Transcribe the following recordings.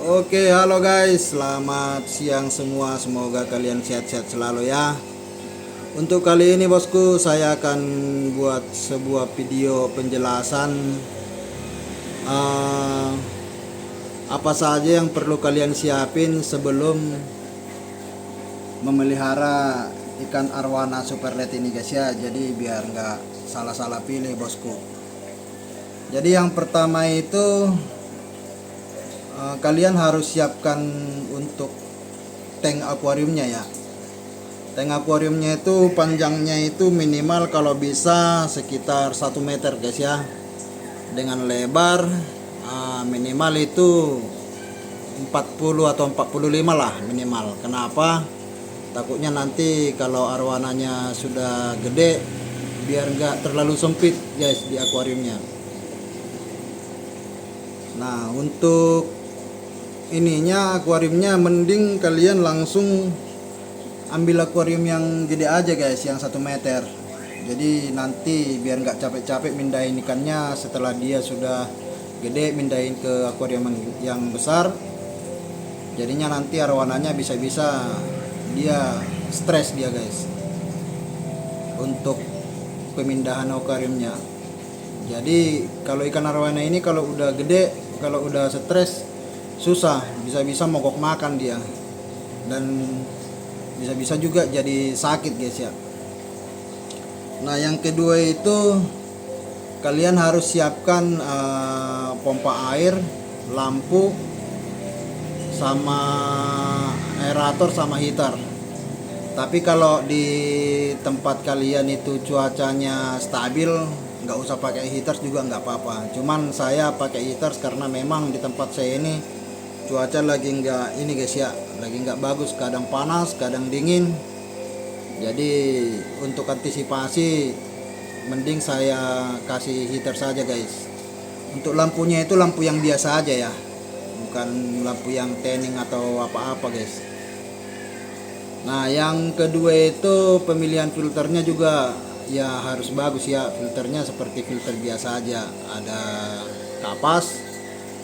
Oke, halo guys, selamat siang semua. Semoga kalian sehat-sehat selalu ya. Untuk kali ini bosku, saya akan buat sebuah video penjelasan eh, apa saja yang perlu kalian siapin sebelum memelihara ikan arwana super red ini guys ya. Jadi biar nggak salah-salah pilih bosku. Jadi yang pertama itu kalian harus siapkan untuk tank akuariumnya ya. Tank akuariumnya itu panjangnya itu minimal kalau bisa sekitar 1 meter guys ya, dengan lebar minimal itu 40 atau 45 lah minimal. Kenapa? Takutnya nanti kalau arwananya sudah gede biar nggak terlalu sempit guys di akuariumnya. Nah, untuk ininya akuariumnya mending kalian langsung ambil akuarium yang gede aja guys, yang 1 meter. Jadi nanti biar nggak capek-capek mindahin ikannya, setelah dia sudah gede mindahin ke akuarium yang besar. Jadinya nanti arwananya bisa-bisa dia stres dia guys untuk pemindahan akuariumnya. Jadi kalau ikan arwana ini kalau udah gede, kalau udah stres susah, bisa-bisa mogok makan dia, dan bisa-bisa juga jadi sakit guys ya. Nah yang kedua itu kalian harus siapkan pompa air, lampu, sama aerator sama heater. Tapi kalau di tempat kalian itu cuacanya stabil, nggak usah pakai heater juga nggak apa-apa. Cuman saya pakai heater karena memang di tempat saya ini cuaca lagi nggak ini guys ya, lagi nggak bagus, kadang panas kadang dingin. Jadi untuk antisipasi mending saya kasih heater saja guys. Untuk lampunya itu lampu yang biasa aja ya, bukan lampu yang tanning atau apa-apa guys. Nah yang kedua itu pemilihan filternya juga ya harus bagus ya. Filternya seperti filter biasa aja, ada kapas,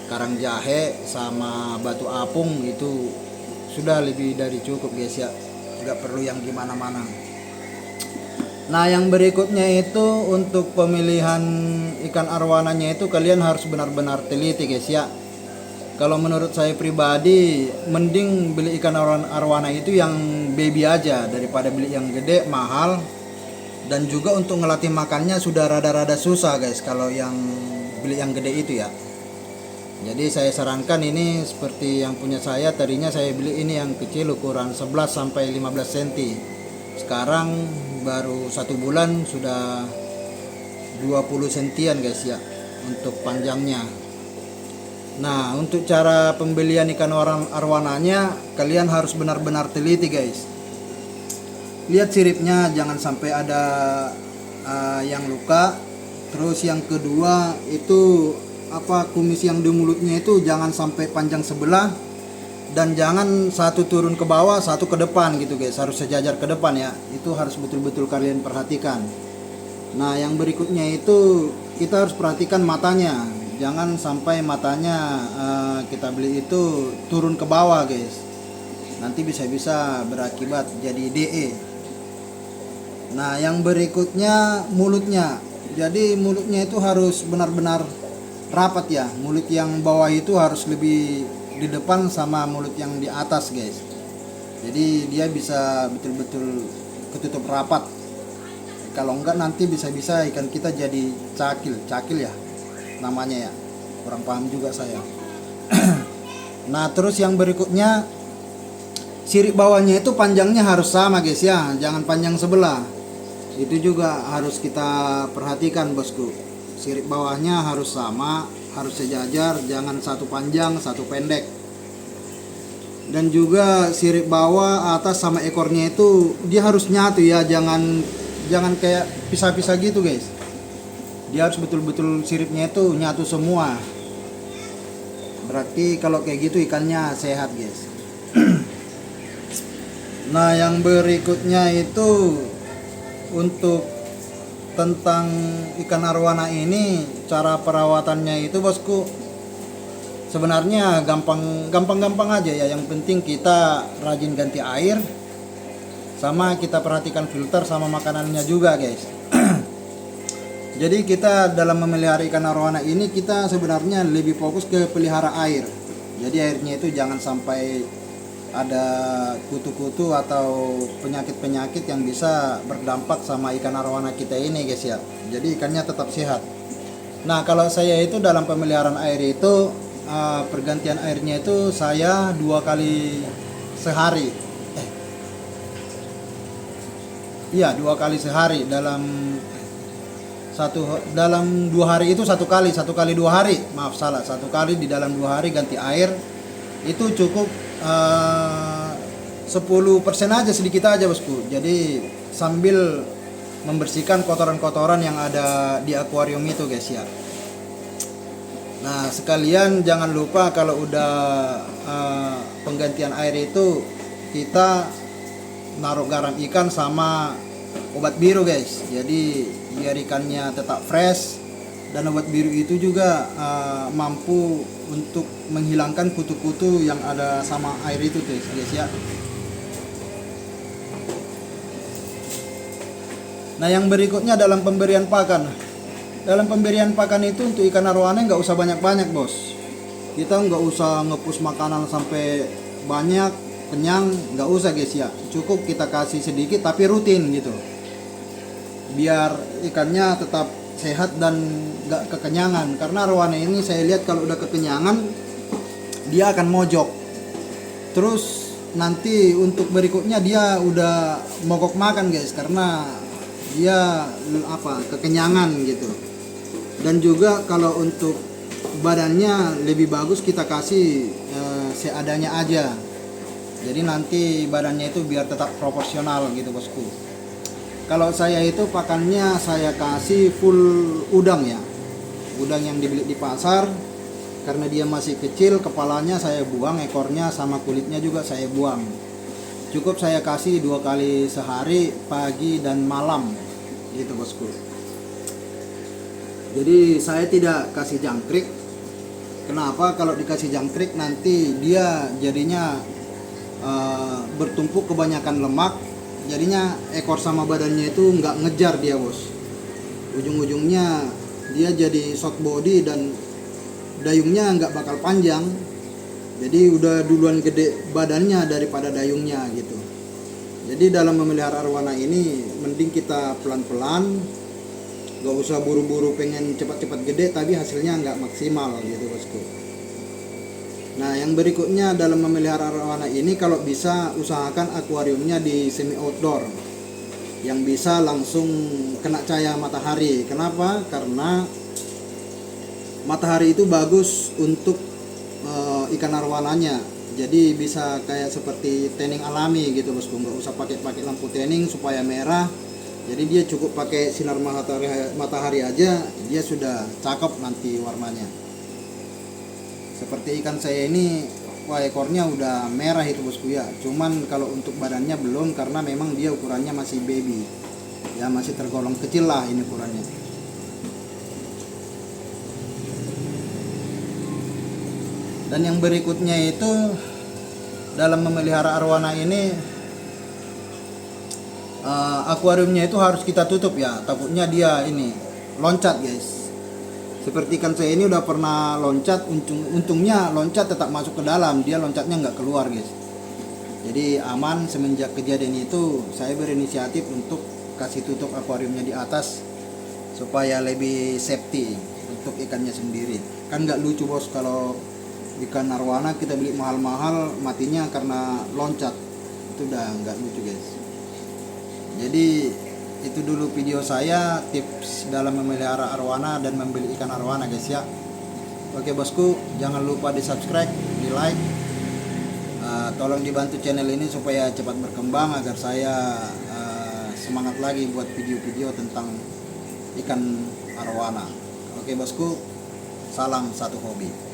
karang jahe, sama batu apung, itu sudah lebih dari cukup guys ya, nggak perlu yang gimana-mana. Nah yang berikutnya itu untuk pemilihan ikan arwananya itu kalian harus benar-benar teliti guys ya. Kalau menurut saya pribadi mending beli ikan arwana itu yang baby aja daripada beli yang gede mahal, dan juga untuk ngelatih makannya sudah rada-rada susah guys kalau yang beli yang gede itu ya. Jadi saya sarankan ini seperti yang punya saya, tadinya saya beli ini yang kecil ukuran 11 sampai 15 cm. Sekarang baru 1 bulan sudah 20 cm guys ya untuk panjangnya. Nah, untuk cara pembelian ikan arwananya kalian harus benar-benar teliti guys. Lihat siripnya jangan sampai ada yang luka. Terus yang kedua itu kumis yang di mulutnya itu jangan sampai panjang sebelah, dan jangan satu turun ke bawah satu ke depan gitu guys, harus sejajar ke depan ya. Itu harus betul-betul kalian perhatikan. Nah yang berikutnya itu kita harus perhatikan matanya, jangan sampai matanya kita beli itu turun ke bawah guys, nanti bisa-bisa berakibat jadi DE. Nah yang berikutnya mulutnya, jadi mulutnya itu harus benar-benar rapat ya. Mulut yang bawah itu harus lebih di depan sama mulut yang di atas guys, jadi dia bisa betul-betul ketutup rapat. Kalau enggak nanti bisa-bisa ikan kita jadi cakil ya namanya ya, kurang paham juga saya. Nah terus yang berikutnya sirip bawahnya itu panjangnya harus sama guys ya, jangan panjang sebelah. Itu juga harus kita perhatikan bosku. Sirip bawahnya harus sama, harus sejajar, jangan satu panjang satu pendek. Dan juga sirip bawah, atas sama ekornya itu dia harus nyatu ya, jangan kayak pisah-pisah gitu guys. Dia harus betul-betul siripnya itu nyatu semua. Berarti kalau kayak gitu ikannya sehat guys. Nah yang berikutnya itu untuk tentang ikan arwana ini, cara perawatannya itu bosku sebenarnya gampang aja ya, yang penting kita rajin ganti air, sama kita perhatikan filter sama makanannya juga guys. Jadi kita dalam memelihara ikan arowana ini, kita sebenarnya lebih fokus ke pelihara air. Jadi airnya itu jangan sampai ada kutu-kutu atau penyakit-penyakit yang bisa berdampak sama ikan arowana kita ini guys ya. Jadi ikannya tetap sehat. Nah kalau saya itu dalam pemeliharaan air itu, pergantian airnya itu saya 2 kali sehari. Iya, 2 kali sehari. Dalam 2 hari itu 1 kali 2 hari, maaf salah, 1 kali di dalam 2 hari ganti air. Itu cukup 10% aja, sedikit aja bosku. Jadi sambil membersihkan kotoran-kotoran yang ada di akuarium itu guys ya. Nah sekalian jangan lupa kalau udah penggantian air itu, kita naruh garam ikan sama obat biru guys. Jadi biar ikannya tetap fresh, dan obat biru itu juga mampu untuk menghilangkan kutu-kutu yang ada sama air itu guys ya. Nah yang berikutnya dalam pemberian pakan. Dalam pemberian pakan itu untuk ikan arowana nggak usah banyak-banyak bos. Kita nggak usah ngepus makanan sampai banyak, kenyang, nggak usah guys ya. Cukup kita kasih sedikit tapi rutin gitu, biar ikannya tetap sehat dan nggak kekenyangan. Karena arowana ini saya lihat kalau udah kekenyangan dia akan mojok. Terus nanti untuk berikutnya dia udah mogok makan guys, karena dia kekenyangan gitu. Dan juga kalau untuk badannya lebih bagus kita kasih seadanya aja. Jadi nanti badannya itu biar tetap proporsional gitu bosku. Kalau saya itu pakannya saya kasih full udang ya, udang yang dibeli di pasar. Karena dia masih kecil, kepalanya saya buang, ekornya sama kulitnya juga saya buang. Cukup saya kasih 2 kali sehari, pagi dan malam gitu bosku. Jadi saya tidak kasih jangkrik. Kenapa? Kalau dikasih jangkrik nanti dia jadinya bertumpuk kebanyakan lemak. Jadinya ekor sama badannya itu nggak ngejar dia bos. Ujung-ujungnya dia jadi short body dan dayungnya nggak bakal panjang. Jadi udah duluan gede badannya daripada dayungnya gitu. Jadi dalam memelihara arowana ini mending kita pelan-pelan, nggak usah buru-buru pengen cepat-cepat gede tapi hasilnya nggak maksimal gitu bosku. Nah yang berikutnya dalam memelihara arowana ini, kalau bisa usahakan akuariumnya di semi outdoor yang bisa langsung kena cahaya matahari. Kenapa? Karena matahari itu bagus untuk ikan arowananya. Jadi bisa kayak seperti tanning alami gitu bosku, nggak usah pakai lampu tanning supaya merah. Jadi dia cukup pakai sinar matahari aja, dia sudah cakep nanti warnanya. Seperti ikan saya ini, wah ekornya udah merah itu bosku ya. Cuman kalau untuk badannya belum, karena memang dia ukurannya masih baby ya, masih tergolong kecil lah ini ukurannya. Dan yang berikutnya itu dalam memelihara arowana ini, akuariumnya itu harus kita tutup ya, takutnya dia ini loncat guys. Seperti ikan saya ini udah pernah loncat, untungnya loncat tetap masuk ke dalam, dia loncatnya nggak keluar guys. Jadi aman. Semenjak kejadian itu saya berinisiatif untuk kasih tutup akuariumnya di atas supaya lebih safety untuk ikannya sendiri. Kan nggak lucu bos kalau ikan arowana kita beli mahal-mahal matinya karena loncat, itu udah nggak lucu guys. Jadi itu dulu video saya, tips dalam memelihara arowana dan membeli ikan arowana guys ya. Oke bosku, jangan lupa di subscribe, di like, tolong dibantu channel ini supaya cepat berkembang agar saya semangat lagi buat video-video tentang ikan arowana. Oke bosku, salam satu hobi.